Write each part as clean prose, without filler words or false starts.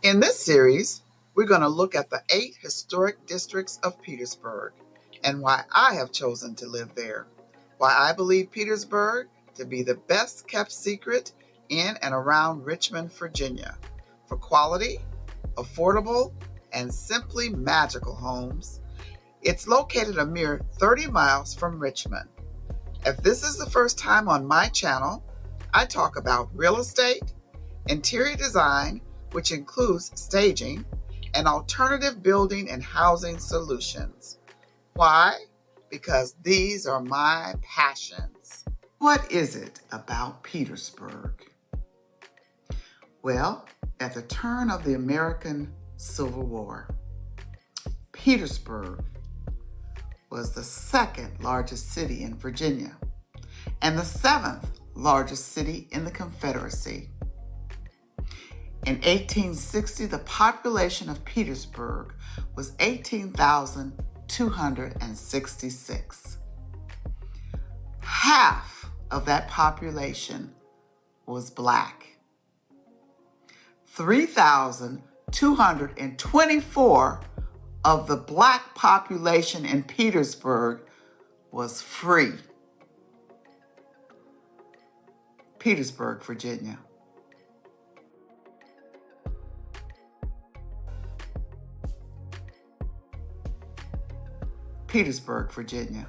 In this series, we're going to look at the 8 historic districts of Petersburg and why I have chosen to live there, why I believe Petersburg to be the best kept secret in and around Richmond, Virginia, for quality, affordable, and simply magical homes. It's located a mere 30 miles from Richmond. If this is the first time on my channel, I talk about real estate, interior design, which includes staging, and alternative building and housing solutions. Why? Because these are my passions. What is it about Petersburg? Well, at the turn of the American Civil War, Petersburg was the second largest city in Virginia and the 7th largest city in the Confederacy. In 1860, the population of Petersburg was 18,266. Half of that population was Black. 3,224 of the Black population in Petersburg was free. Petersburg, Virginia. Petersburg, Virginia.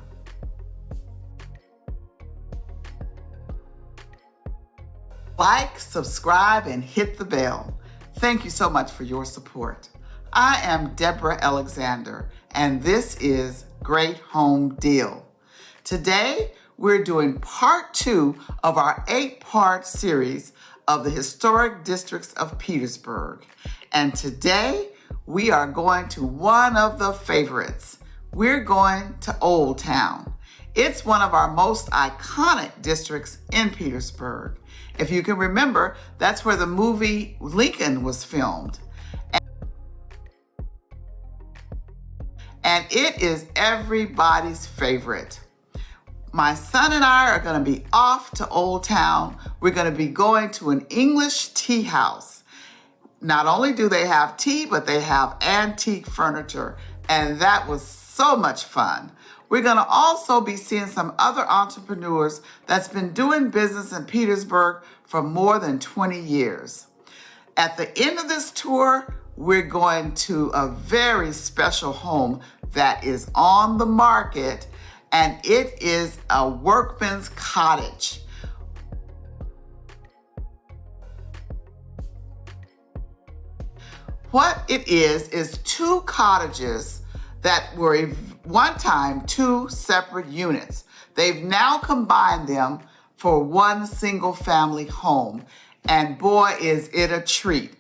Like, subscribe, and hit the bell. Thank you so much for your support. I am Deborah Alexander, and this is Great Home Deal. Today, we're doing part 2 of our 8-part series of the historic districts of Petersburg. And today, we are going to one of the favorites. We're going to Old Town. It's one of our most iconic districts in Petersburg. If you can remember, that's where the movie Lincoln was filmed. And it is everybody's favorite. My son and I are going to be off to Old Town. We're going to be going to an English tea house. Not only do they have tea, but they have antique furniture. And that was so much fun. We're going to also be seeing some other entrepreneurs that's been doing business in Petersburg for more than 20 years. At the end of this tour, we're going to a very special home that is on the market, and it is a workman's cottage. What it is 2 cottages that were one time 2 separate units. They've now combined them for one single family home. And boy, is it a treat.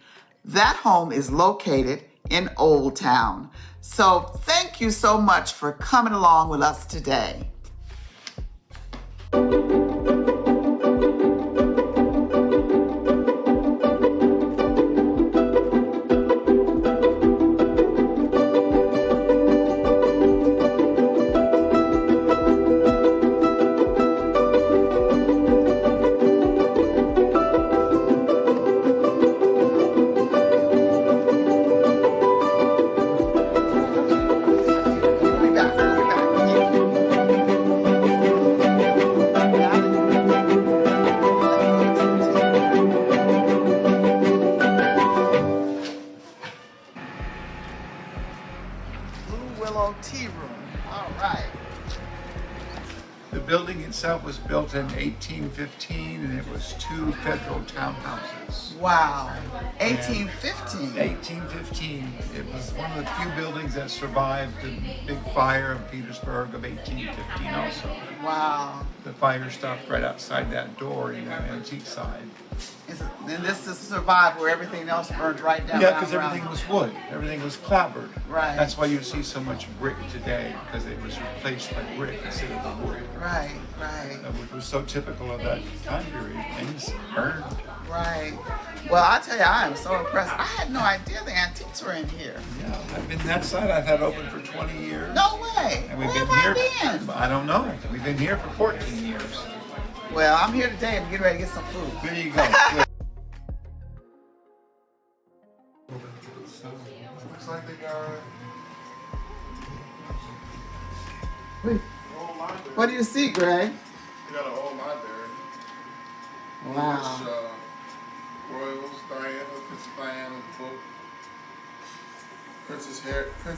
That home is located in Old Town. So thank you so much for coming along with us today. Tea room. All right. The building itself was built in 1815, and it was 2 federal townhouses. Wow. 1815. 1815. It was one of the few buildings that survived the big fire of Petersburg of 1815 also. Wow. The fire stopped right outside that door in the antique side. And this is survived where everything else burned right down. Yeah, because everything was wood. Everything was clapboard. Right. That's why you see so much brick today, because it was replaced by brick instead of the wood. Right, right. Which was so typical of that time period. Things burned. Right. Well, I tell you, I am so impressed. I had no idea the antiques were in here. Yeah, I've been that side. I've had open for 20 years. No way. And we've Where been have here. I been? I don't know. We've been here for 14 years. Well, I'm here today. I'm getting ready to get some food. There you go. So looks like they got Wait, old library. what do you see, Greg? They got an old library. Wow. Which, Royals, Diana, Princess Diana's book. Prince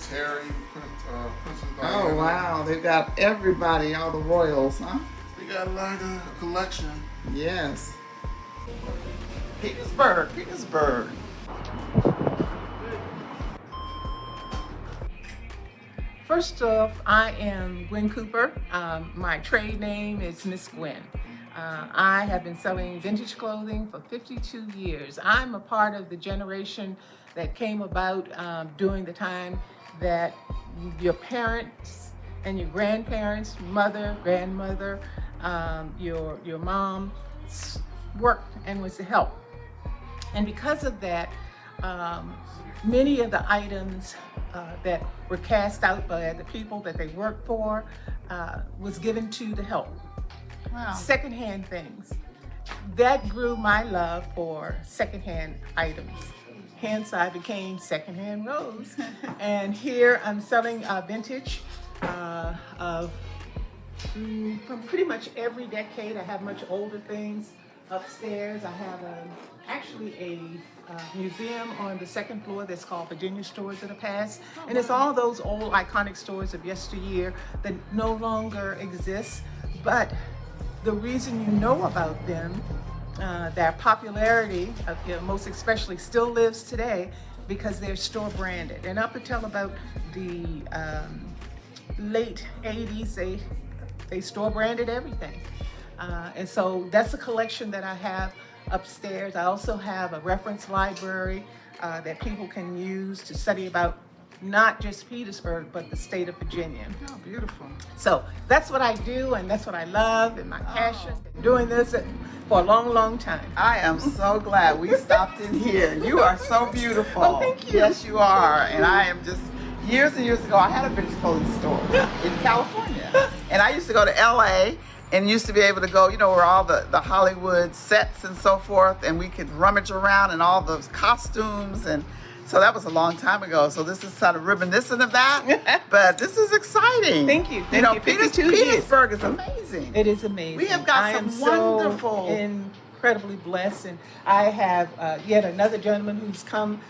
Harry, Princess Diana. Oh, wow. They've got everybody, all the royals, huh? We got like a collection. Yes. Petersburg, Petersburg. First off, I am Gwen Cooper. My trade name is Miss Gwen. I have been selling vintage clothing for 52 years. I'm a part of the generation that came about during the time that your parents and your grandparents, mother, grandmother, your mom worked and was to help. And because of that, many of the items that were cast out by the people that they worked for was given to the help. Wow. Secondhand things. That grew my love for secondhand items. Hence, I became Secondhand Rose. And here I'm selling vintage of from pretty much every decade. I have much older things upstairs. I have actually a museum on the second floor that's called Virginia Stores of the Past. And it's all those old iconic stores of yesteryear that no longer exist. But the reason you know about them, their popularity, most especially, still lives today because they're store branded. And up until about the late 80s, they store branded everything. And so that's a collection that I have upstairs. I also have a reference library that people can use to study about not just Petersburg, but the state of Virginia. Oh, beautiful. So that's what I do, and that's what I love, and my passion. Been doing this for a long, long time. I am so glad we stopped in here. You are so beautiful. Oh, thank you. Yes, you are. And I am just, years and years ago, I had a vintage clothing store in California. And I used to go to LA and used to be able to go, you know, where all the Hollywood sets and so forth, and we could rummage around in all those costumes. And so that was a long time ago. So this is sort of reminiscent of that, but this is exciting. Thank you. You know, 52 years. Petersburg is amazing. It is amazing. We have got some wonderful. So incredibly blessed, and I have yet another gentleman who's come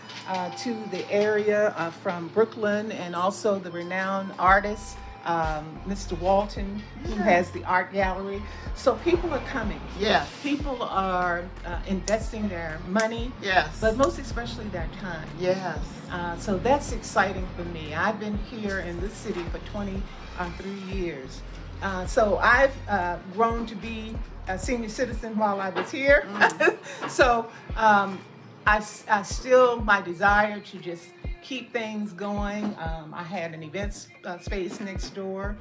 to the area from Brooklyn, and also the renowned artist, Mr. Walton, who has the art gallery. So people are coming. Yes. People are investing their money. Yes. But most especially their time. Yes. So that's exciting for me. I've been here in this city for 23 years. So I've grown to be a senior citizen while I was here. So I still, my desire to just keep things going. I had an event space next door.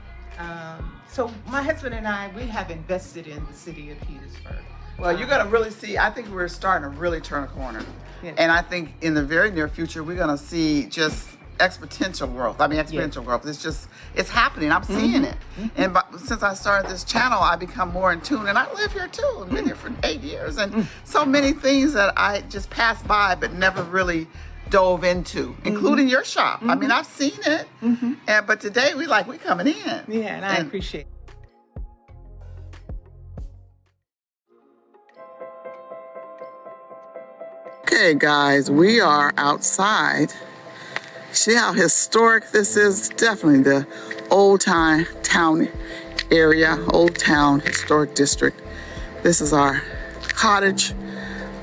So my husband and I, we have invested in the city of Petersburg. Well, you're going to really see, I think we're starting to really turn a corner. Yes. And I think in the very near future, we're going to see just exponential growth. I mean, exponential growth. It's just, it's happening. I'm seeing it. And since I started this channel, I become more in tune. And I live here too. I've been here for 8 years. And so many things that I just passed by but never really dove into, including your shop. I mean, I've seen it. But today we coming in. Yeah, and I appreciate it. Okay, guys, we are outside. See how historic this is? Definitely the old town area, Old Town Historic District. This is our cottage,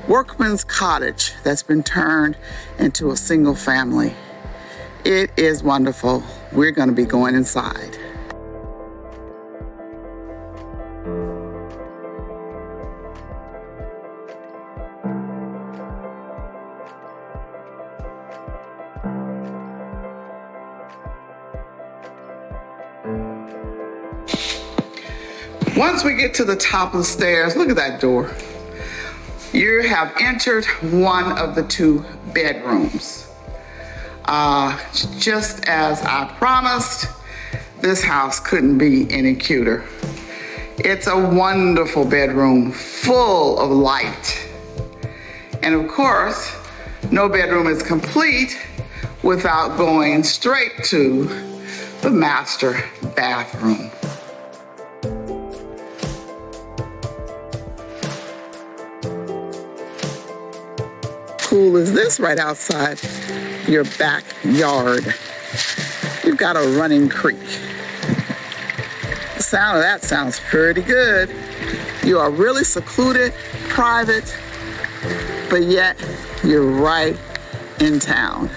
workman's cottage that's been turned into a single family. It is wonderful. We're going to be going inside. Once we get to the top of the stairs, look at that door. You have entered one of the 2 bedrooms. Just as I promised, this house couldn't be any cuter. It's a wonderful bedroom full of light. And of course, No bedroom is complete without going straight to the master bathroom. Cool is this right outside your backyard? You've got a running creek. The sound of that sounds pretty good. You are really secluded, private, but yet you're right in town.